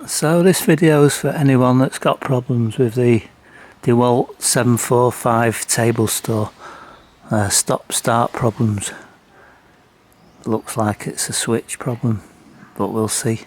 So this video is for anyone that's got problems with the dEWALT 745 table store, stop-start problems. Looks like it's a switch problem, but we'll see.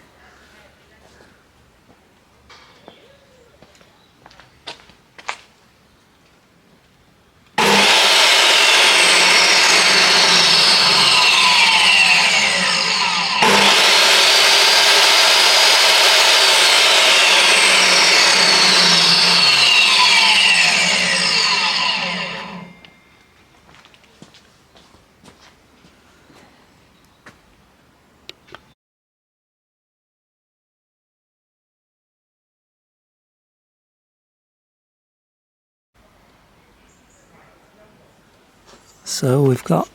So we've got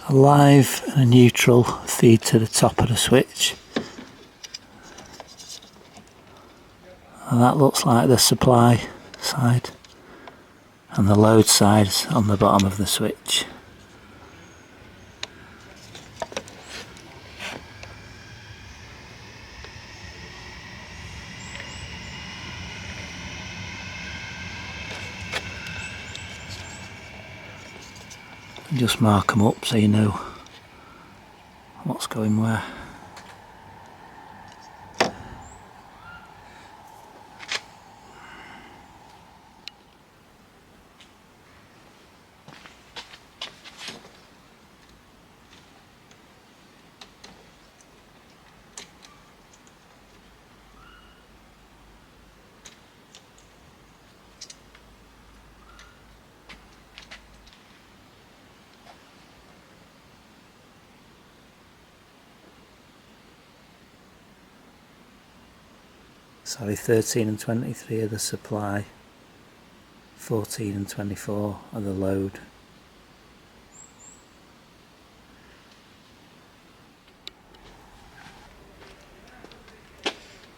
a live and a neutral feed to the top of the switch, and that looks like the supply side, and the load side is on the bottom of the switch. Just mark them up so you know what's going where. Sorry, 13 and 23 are the supply, 14 and 24 are the load.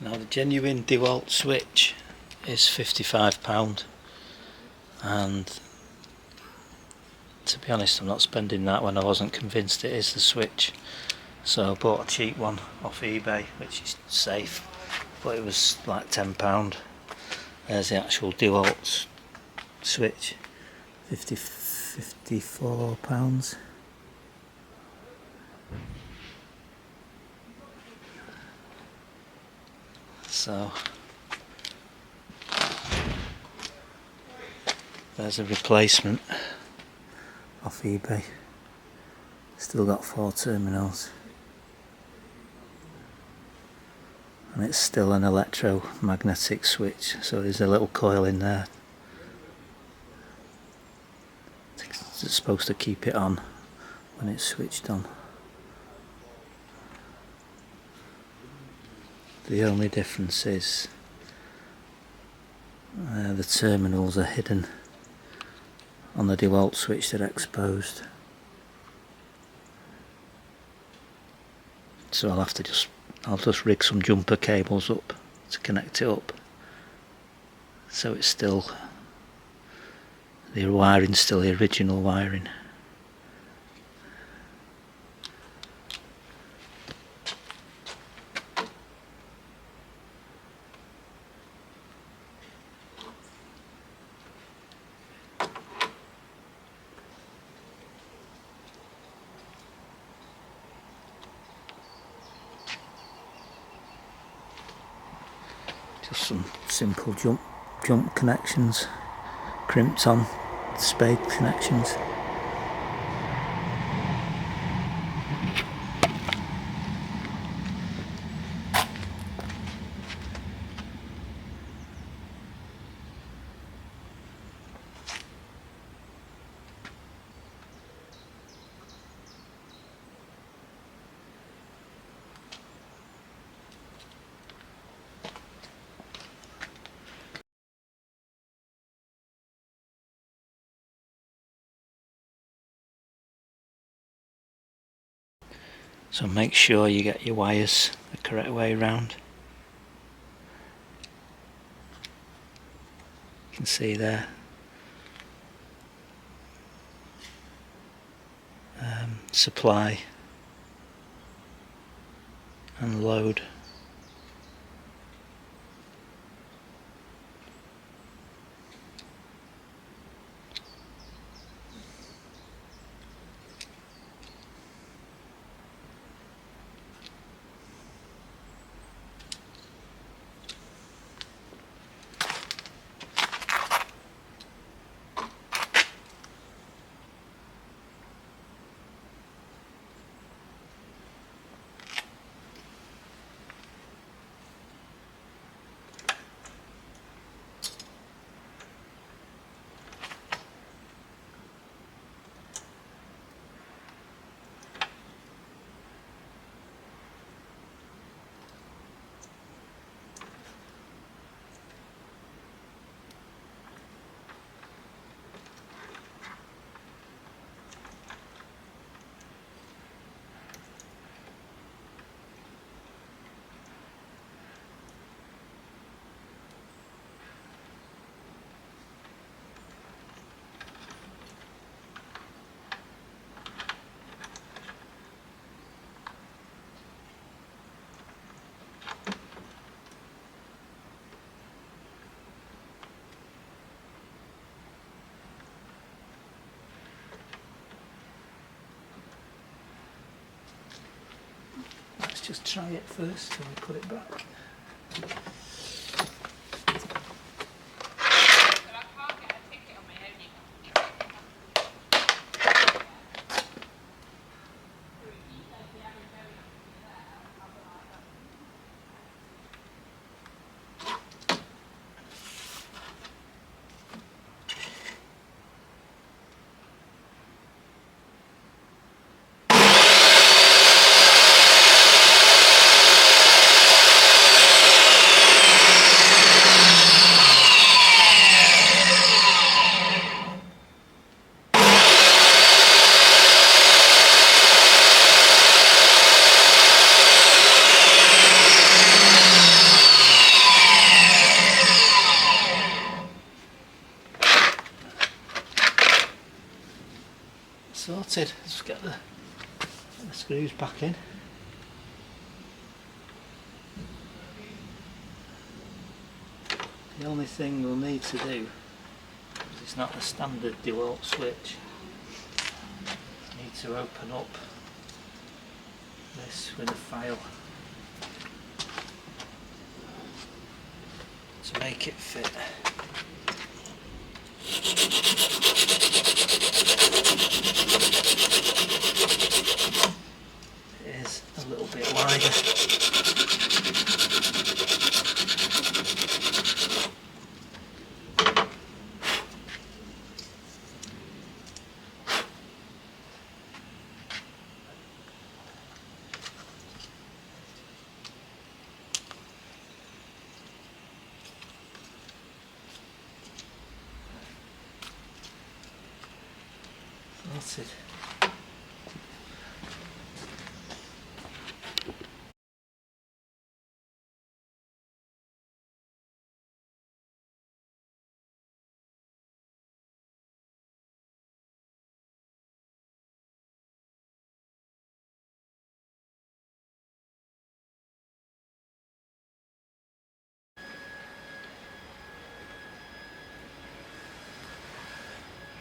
Now the genuine dEWALT switch is £55, and to be honest I'm not spending that when I wasn't convinced it is the switch. So I bought a cheap one off eBay, which is safe, but it was like £10. There's the actual dEWALT switch, £54. So there's a replacement off eBay. Still got 4 terminals, and it's still an electromagnetic switch, so there's a little coil in there. It's supposed to keep it on when it's switched on. The only difference is the terminals are hidden. On the dEWALT switch they're exposed. So I'll just rig some jumper cables up to connect it up, so it's still, the wiring's still the original wiring. Just some simple jump connections, crimped on spade connections. So make sure you get your wires the correct way around. You can see there. Supply and load. just try it first till we put it back. Sorted. Let's get the screws back in. The only thing we'll need to do, because it's not the standard dEWALT switch, I need to open up this with a file to make it fit. It is a little bit wider. That's it.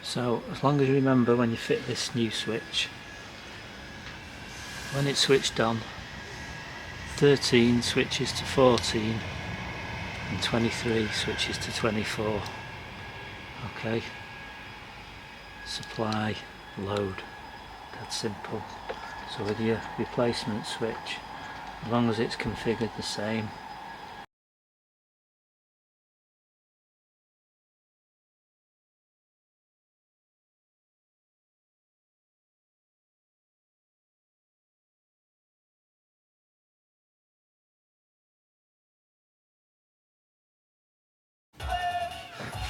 So as long as you remember when you fit this new switch, when it's switched on, 13 switches to 14 and 23 switches to 24. Okay, supply, load, that's simple. So with your replacement switch, as long as it's configured the same,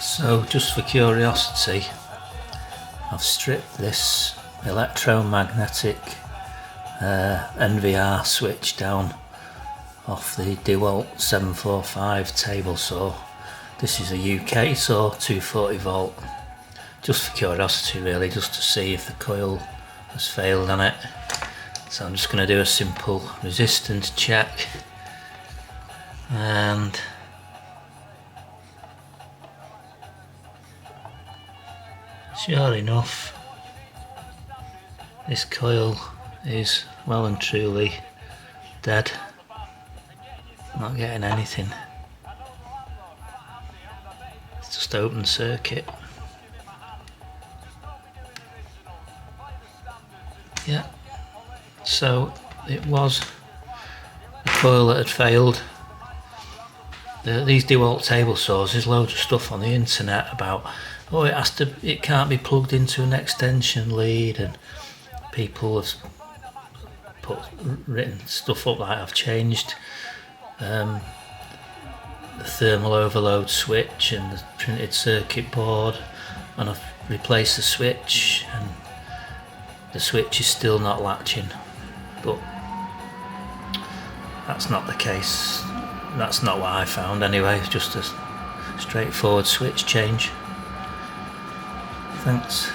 so just for curiosity, I've stripped this electromagnetic NVR switch down off the dEWALT 745 table saw. This is a UK saw, 240 volt. Just for curiosity really, just to see if the coil has failed on it. So I'm just going to do a simple resistance check, and sure enough, this coil is well and truly dead. Not getting anything. It's just open circuit. Yeah, so it was the coil that had failed. These dEWALT table saws, there's loads of stuff on the internet about, oh, it can't be plugged into an extension lead, and people have written stuff up like I've changed the thermal overload switch and the printed circuit board, and I've replaced the switch, and the switch is still not latching. But that's not the case. That's not what I found anyway. It's just a straightforward switch change. Thanks.